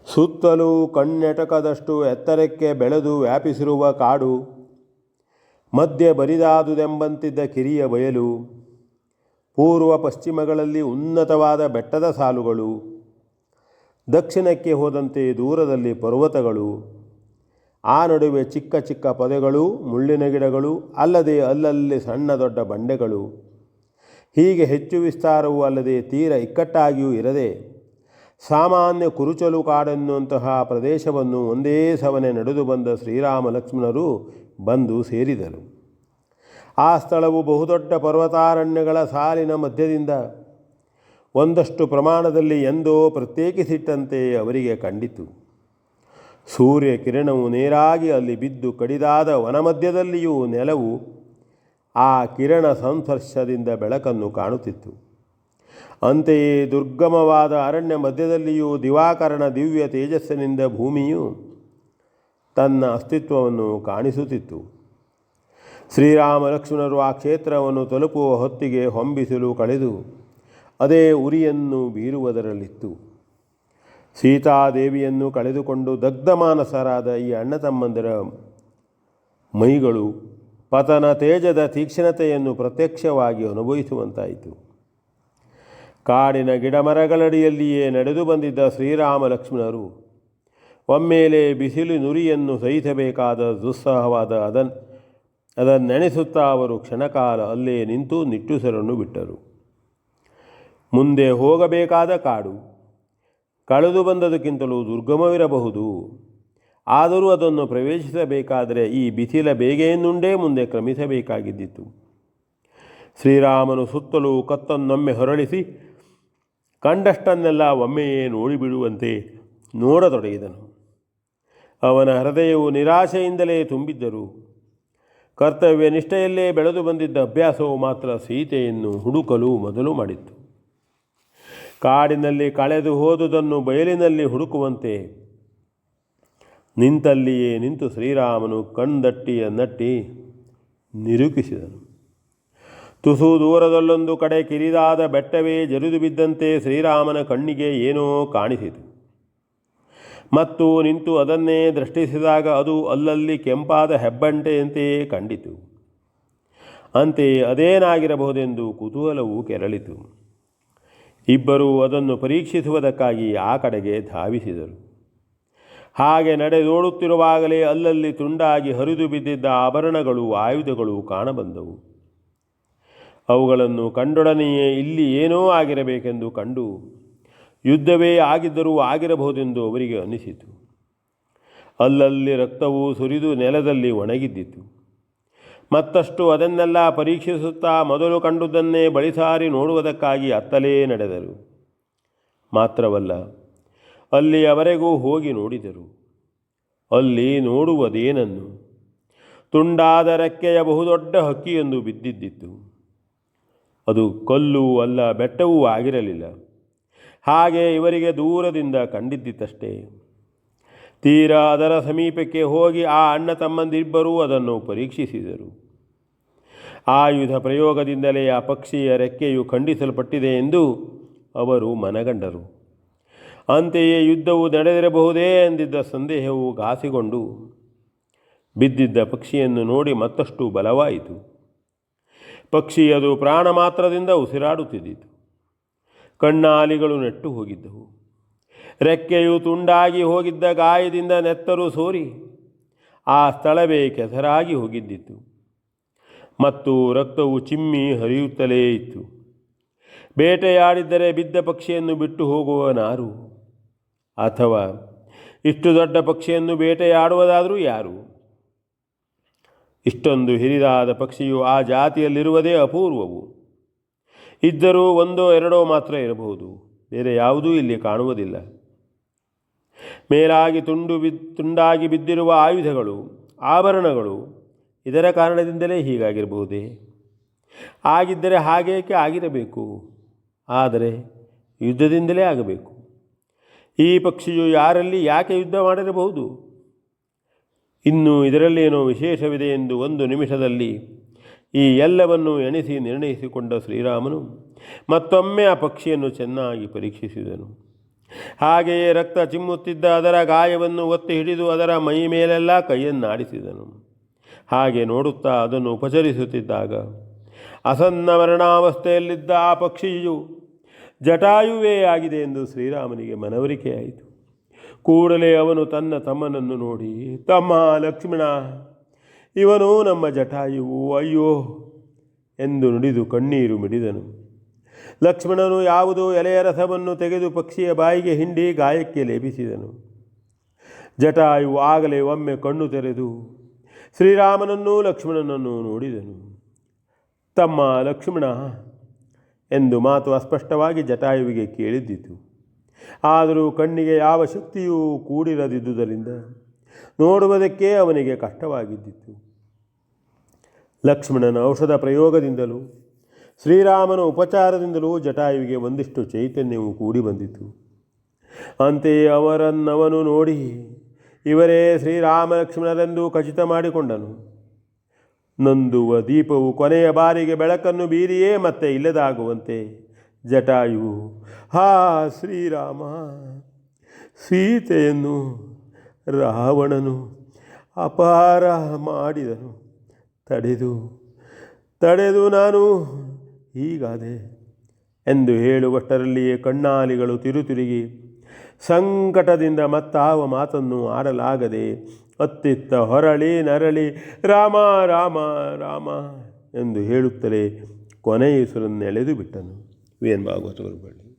ಸುತ್ತಲೂ ಕಣ್ಣೆಟಕದಷ್ಟು ಎತ್ತರಕ್ಕೆ ಬೆಳೆದು ವ್ಯಾಪಿಸಿರುವ ಕಾಡು, ಮಧ್ಯೆ ಬರಿದಾದುದೆಂಬಂತಿದ್ದ ಕಿರಿಯ ಬಯಲು, ಪೂರ್ವ ಪಶ್ಚಿಮಗಳಲ್ಲಿ ಉನ್ನತವಾದ ಬೆಟ್ಟದ ಸಾಲುಗಳು, ದಕ್ಷಿಣಕ್ಕೆ ಹೋದಂತೆ ದೂರದಲ್ಲಿ ಪರ್ವತಗಳು, ಆ ನಡುವೆ ಚಿಕ್ಕ ಚಿಕ್ಕ ಪೊದೆಗಳು, ಮುಳ್ಳಿನ ಗಿಡಗಳು, ಅಲ್ಲದೆ ಅಲ್ಲಲ್ಲಿ ಸಣ್ಣ ದೊಡ್ಡ ಬಂಡೆಗಳು. ಹೀಗೆ ಹೆಚ್ಚು ವಿಸ್ತಾರವೂ ಅಲ್ಲದೆ ತೀರ ಇಕ್ಕಟ್ಟಾಗಿಯೂ ಇರದೆ ಸಾಮಾನ್ಯ ಕುರುಚಲು ಕಾಡೆನ್ನುವಂತಹ ಪ್ರದೇಶವನ್ನು ಒಂದೇ ಸವನೆ ನಡೆದು ಬಂದ ಶ್ರೀರಾಮ ಲಕ್ಷ್ಮಣರು ಬಂದು ಸೇರಿದರು. ಆ ಸ್ಥಳವು ಬಹುದೊಡ್ಡ ಪರ್ವತಾರಣ್ಯಗಳ ಸಾಲಿನ ಮಧ್ಯದಿಂದ ಒಂದಷ್ಟು ಪ್ರಮಾಣದಲ್ಲಿ ಎಂದೋ ಪ್ರತ್ಯೇಕಿಸಿಟ್ಟಂತೆ ಅವರಿಗೆ ಕಂಡಿತು. ಸೂರ್ಯ ಕಿರಣವು ನೇರಾಗಿ ಅಲ್ಲಿ ಬಿದ್ದು ಕಡಿದಾದ ವನಮಧ್ಯದಲ್ಲಿಯೂ ನೆಲವು ಆ ಕಿರಣ ಸಂಸ್ಪರ್ಶದಿಂದ ಬೆಳಕನ್ನು ಕಾಣುತ್ತಿತ್ತು. ಅಂತೆಯೇ ದುರ್ಗಮವಾದ ಅರಣ್ಯ ಮಧ್ಯದಲ್ಲಿಯೂ ದಿವಾಕರನ ದಿವ್ಯ ತೇಜಸ್ಸಿನಿಂದ ಭೂಮಿಯು ತನ್ನ ಅಸ್ತಿತ್ವವನ್ನು ಕಾಣಿಸುತ್ತಿತ್ತು. ಶ್ರೀರಾಮ ಲಕ್ಷ್ಮಣರು ಆ ಕ್ಷೇತ್ರವನ್ನು ತಲುಪುವ ಹೊತ್ತಿಗೆ ಹೊಂಬಿಸಿಲು ಕಳೆದು ಅದೇ ಉರಿಯನ್ನು ಬೀರುವುದರಲ್ಲಿತ್ತು. ಸೀತಾದೇವಿಯನ್ನು ಕಳೆದುಕೊಂಡು ದಗ್ಧಮಾನಸರಾದ ಈ ಅಣ್ಣ ತಮ್ಮಂದಿರ ಮೈಗಳು ಪತನ ತೇಜದ ತೀಕ್ಷ್ಣತೆಯನ್ನು ಪ್ರತ್ಯಕ್ಷವಾಗಿ ಅನುಭವಿಸುವಂತಾಯಿತು. ಕಾಡಿನ ಗಿಡಮರಗಳಡಿಯಲ್ಲಿಯೇ ನಡೆದು ಬಂದಿದ್ದ ಶ್ರೀರಾಮ ಲಕ್ಷ್ಮಣರು ಒಮ್ಮೆಲೆ ಬಿಸಿಲು ನುರಿಯನ್ನು ಸಹಿಸಬೇಕಾದ ದುಸ್ಸಹವಾದ ಅದನ್ನೆನೆಸುತ್ತಾ ಅವರು ಕ್ಷಣಕಾಲ ಅಲ್ಲೇ ನಿಂತು ನಿಟ್ಟುಸಿರನ್ನು ಬಿಟ್ಟರು. ಮುಂದೆ ಹೋಗಬೇಕಾದ ಕಾಡು ಕಳೆದು ಬಂದದಕ್ಕಿಂತಲೂ ದುರ್ಗಮವಿರಬಹುದು. ಆದರೂ ಅದನ್ನು ಪ್ರವೇಶಿಸಬೇಕಾದರೆ ಈ ಬಿಸಿಲ ಬೇಗೆಯನ್ನುಂಡೇ ಮುಂದೆ ಕ್ರಮಿಸಬೇಕಾಗಿದ್ದಿತು. ಶ್ರೀರಾಮನು ಸುತ್ತಲೂ ಕತ್ತನ್ನೊಮ್ಮೆ ಹೊರಳಿಸಿ ಕಂಡಷ್ಟನ್ನೆಲ್ಲ ಒಮ್ಮೆಯೇ ನೋಡಿಬಿಡುವಂತೆ ನೋಡತೊಡಗಿದನು. ಅವನ ಹೃದಯವು ನಿರಾಶೆಯಿಂದಲೇ ತುಂಬಿದ್ದರು. ಕರ್ತವ್ಯ ನಿಷ್ಠೆಯಲ್ಲೇ ಬೆಳೆದು ಬಂದಿದ್ದ ಅಭ್ಯಾಸವು ಮಾತ್ರ ಸೀತೆಯನ್ನು ಹುಡುಕಲು ಮೊದಲು ಮಾಡಿತ್ತು. ಕಾಡಿನಲ್ಲಿ ಕಳೆದು ಹೋದುದನ್ನು ಬಯಲಿನಲ್ಲಿ ಹುಡುಕುವಂತೆ ನಿಂತಲ್ಲಿಯೇ ನಿಂತು ಶ್ರೀರಾಮನು ಕಣ್ದಟ್ಟಿಯ ನಟ್ಟಿ ನಿರೂಪಿಸಿದನು. ತುಸು ದೂರದಲ್ಲೊಂದು ಕಡೆ ಕಿರಿದಾದ ಬೆಟ್ಟವೇ ಜರಿದು ಬಿದ್ದಂತೆ ಶ್ರೀರಾಮನ ಕಣ್ಣಿಗೆ ಏನೋ ಕಾಣಿಸಿತು. ಮತ್ತು ನಿಂತು ಅದನ್ನೇ ದೃಷ್ಟಿಸಿದಾಗ ಅದು ಅಲ್ಲಲ್ಲಿ ಕೆಂಪಾದ ಹೆಬ್ಬಂಟೆಯಂತೆಯೇ ಕಂಡಿತು. ಅಂತೆಯೇ ಅದೇನಾಗಿರಬಹುದೆಂದು ಕುತೂಹಲವು ಕೆರಳಿತು. ಇಬ್ಬರೂ ಅದನ್ನು ಪರೀಕ್ಷಿಸುವುದಕ್ಕಾಗಿ ಆ ಕಡೆಗೆ ಧಾವಿಸಿದರು. ಹಾಗೆ ನಡೆದೋಡುತ್ತಿರುವಾಗಲೇ ಅಲ್ಲಲ್ಲಿ ತುಂಡಾಗಿ ಹರಿದು ಬಿದ್ದಿದ್ದ ಆಭರಣಗಳು, ಆಯುಧಗಳು ಕಾಣಬಂದವು. ಅವುಗಳನ್ನು ಕಂಡೊಡನೆಯೇ ಇಲ್ಲಿ ಏನೋ ಆಗಿರಬೇಕೆಂದು ಕಂಡು ಯುದ್ಧವೇ ಆಗಿದ್ದರೂ ಆಗಿರಬಹುದೆಂದು ಅವರಿಗೆ ಅನ್ನಿಸಿತು. ಅಲ್ಲಲ್ಲಿ ರಕ್ತವು ಸುರಿದು ನೆಲದಲ್ಲಿ ಒಣಗಿದ್ದಿತು. ಮತ್ತಷ್ಟು ಅದನ್ನೆಲ್ಲ ಪರೀಕ್ಷಿಸುತ್ತಾ ಮೊದಲು ಕಂಡುದನ್ನೇ ಬಳಿಸಾರಿ ನೋಡುವುದಕ್ಕಾಗಿ ಅತ್ತಲೇ ನಡೆದರು. ಮಾತ್ರವಲ್ಲ, ಅಲ್ಲಿ ಅವರೆಗೂ ಹೋಗಿ ನೋಡಿದರು. ಅಲ್ಲಿ ನೋಡುವುದೇನನ್ನು? ತುಂಡಾದ ರೆಕ್ಕೆಯ ಬಹುದೊಡ್ಡ ಹಕ್ಕಿಯೊಂದು ಬಿದ್ದಿದ್ದಿತ್ತು. ಅದು ಕಲ್ಲು ಅಲ್ಲ, ಬೆಟ್ಟವೂ ಆಗಿರಲಿಲ್ಲ. ಹಾಗೆ ಇವರಿಗೆ ದೂರದಿಂದ ಕಂಡಿದ್ದಿತ್ತಷ್ಟೇ. ತೀರಾ ಅದರ ಸಮೀಪಕ್ಕೆ ಹೋಗಿ ಆ ಅಣ್ಣ ತಮ್ಮಂದಿಬ್ಬರೂ ಅದನ್ನು ಪರೀಕ್ಷಿಸಿದರು. ಆಯುಧ ಪ್ರಯೋಗದಿಂದಲೇ ಆ ಪಕ್ಷಿಯ ರೆಕ್ಕೆಯು ಖಂಡಿಸಲ್ಪಟ್ಟಿದೆ ಎಂದು ಅವರು ಮನಗಂಡರು. ಅಂತೆಯೇ ಯುದ್ಧವು ನಡೆದಿರಬಹುದೇ ಎಂದಿದ್ದ ಸಂದೇಹವು ಘಾಸಿಗೊಂಡು ಬಿದ್ದಿದ್ದ ಪಕ್ಷಿಯನ್ನು ನೋಡಿ ಮತ್ತಷ್ಟು ಬಲವಾಯಿತು. ಪಕ್ಷಿಯದು ಪ್ರಾಣ ಮಾತ್ರದಿಂದ ಉಸಿರಾಡುತ್ತಿದ್ದಿತು. ಕಣ್ಣಾಲಿಗಳು ನೆಟ್ಟು ಹೋಗಿದ್ದವು. ರೆಕ್ಕೆಯು ತುಂಡಾಗಿ ಹೋಗಿದ್ದ ಗಾಯದಿಂದ ನೆತ್ತರು ಸೋರಿ ಆ ಸ್ಥಳವೇ ಕೆಸರಾಗಿ ಹೋಗಿದ್ದಿತ್ತು. ಮತ್ತು ರಕ್ತವು ಚಿಮ್ಮಿ ಹರಿಯುತ್ತಲೇ ಇತ್ತು. ಬೇಟೆಯಾಡಿದ್ದರೆ ಬಿದ್ದ ಪಕ್ಷಿಯನ್ನು ಬಿಟ್ಟು ಹೋಗುವನಾರು? ಅಥವಾ ಇಷ್ಟು ದೊಡ್ಡ ಪಕ್ಷಿಯನ್ನು ಬೇಟೆಯಾಡುವುದಾದರೂ ಯಾರು? ಇಷ್ಟೊಂದು ಹಿರಿದಾದ ಪಕ್ಷಿಯು ಆ ಜಾತಿಯಲ್ಲಿರುವುದೇ ಅಪೂರ್ವವು. ಇದ್ದರೂ ಒಂದೋ ಎರಡೋ ಮಾತ್ರ ಇರಬಹುದು, ಬೇರೆ ಯಾವುದೂ ಇಲ್ಲಿ ಕಾಣುವುದಿಲ್ಲ. ಮೇಲಾಗಿ ತುಂಡಾಗಿ ಬಿದ್ದಿರುವ ಆಯುಧಗಳು, ಆಭರಣಗಳು ಇದರ ಕಾರಣದಿಂದಲೇ ಹೀಗಾಗಿರಬಹುದೇ? ಆಗಿದ್ದರೆ ಹಾಗೇಕೆ ಆಗಿರಬೇಕು? ಆದರೆ ಯುದ್ಧದಿಂದಲೇ ಆಗಬೇಕು. ಈ ಪಕ್ಷಿಯು ಯಾರಲ್ಲಿ ಯಾಕೆ ಯುದ್ಧ ಮಾಡಿರಬಹುದು? ಇನ್ನು ಇದರಲ್ಲೇನೋ ವಿಶೇಷವಿದೆ ಎಂದು ಒಂದು ನಿಮಿಷದಲ್ಲಿ ಈ ಎಲ್ಲವನ್ನು ಎಣಿಸಿ ನಿರ್ಣಯಿಸಿಕೊಂಡ ಶ್ರೀರಾಮನು ಮತ್ತೊಮ್ಮೆ ಆ ಪಕ್ಷಿಯನ್ನು ಚೆನ್ನಾಗಿ ಪರೀಕ್ಷಿಸಿದನು. ಹಾಗೆಯೇ ರಕ್ತ ಚಿಮ್ಮುತ್ತಿದ್ದ ಅದರ ಗಾಯವನ್ನು ಒತ್ತಿ ಹಿಡಿದು ಅದರ ಮೈ ಮೇಲೆಲ್ಲ ಕೈಯನ್ನಾಡಿಸಿದನು. ಹಾಗೆ ನೋಡುತ್ತಾ ಅದನ್ನು ಉಪಚರಿಸುತ್ತಿದ್ದಾಗ ಅಸನ್ನ ಮರಣಾವಸ್ಥೆಯಲ್ಲಿದ್ದ ಆ ಪಕ್ಷಿಯು ಜಟಾಯುವೇ ಆಗಿದೆ ಎಂದು ಶ್ರೀರಾಮನಿಗೆ ಮನವರಿಕೆಯಾಯಿತು. ಕೂಡಲೇ ಅವನು ತನ್ನ ತಮ್ಮನನ್ನು ನೋಡಿ, ತಮ್ಮ ಲಕ್ಷ್ಮಣ, ಇವನು ನಮ್ಮ ಜಟಾಯುವು, ಅಯ್ಯೋ ಎಂದು ನುಡಿದು ಕಣ್ಣೀರು ಮಿಡಿದನು. ಲಕ್ಷ್ಮಣನು ಯಾವುದೋ ಎಲೆಯ ರಸವನ್ನು ತೆಗೆದು ಪಕ್ಷಿಯ ಬಾಯಿಗೆ ಹಿಂಡಿ ಗಾಯಕ್ಕೆ ಲೇಪಿಸಿದನು. ಜಟಾಯು ಆಗಲೇ ಒಮ್ಮೆ ಕಣ್ಣು ತೆರೆದು ಶ್ರೀರಾಮನನ್ನೂ ಲಕ್ಷ್ಮಣನನ್ನು ನೋಡಿದನು. ತಮ್ಮ ಲಕ್ಷ್ಮಣ ಎಂದು ಮಾತು ಅಸ್ಪಷ್ಟವಾಗಿ ಜಟಾಯುವಿಗೆ ಕೇಳಿದ್ದಿತು. ಆದರೂ ಕಣ್ಣಿಗೆ ಯಾವ ಶಕ್ತಿಯೂ ಕೂಡಿರದಿದ್ದುದರಿಂದ ನೋಡುವುದಕ್ಕೆ ಅವನಿಗೆ ಕಷ್ಟವಾಗಿದ್ದಿತು. ಲಕ್ಷ್ಮಣನ ಔಷಧ ಪ್ರಯೋಗದಿಂದಲೂ ಶ್ರೀರಾಮನ ಉಪಚಾರದಿಂದಲೂ ಜಟಾಯುವಿಗೆ ಒಂದಿಷ್ಟು ಚೈತನ್ಯವು ಕೂಡಿ ಬಂದಿತು. ಅಂತೆಯೇ ಅವರನ್ನವನು ನೋಡಿ ಇವರೇ ಶ್ರೀರಾಮ ಲಕ್ಷ್ಮಣರೆಂದು ಖಚಿತ ಮಾಡಿಕೊಂಡನು. ನಂದುವ ದೀಪವು ಕೊನೆಯ ಬಾರಿಗೆ ಬೆಳಕನ್ನು ಬೀರಿಯೇ ಮತ್ತೆ ಇಲ್ಲದಾಗುವಂತೆ ಜಟಾಯುವು, ಹಾ ಶ್ರೀರಾಮ, ಸೀತೆಯನ್ನು ರಾವಣನು ಅಪಾರ ಮಾಡಿದನು, ತಡೆದು ನಾನು ಹೀಗಾದೆ ಎಂದು ಹೇಳುವಷ್ಟರಲ್ಲಿಯೇ ಕಣ್ಣಾಲಿಗಳು ತಿರುತಿರುಗಿ ಸಂಕಟದಿಂದ ಮತ್ತಾವ ಮಾತನ್ನು ಆಡಲಾಗದೆ ಅತ್ತಿತ್ತ ಹೊರಳಿ ನರಳಿ ರಾಮ ರಾಮ ರಾಮ ಎಂದು ಹೇಳುತ್ತಲೇ ಕೊನೆಯುಸಿರನ್ನೆಳೆದು ಬಿಟ್ಟನು. ವಿ ಎನ್ ಭಾಗವತರು ಬಳ್ಳಿ.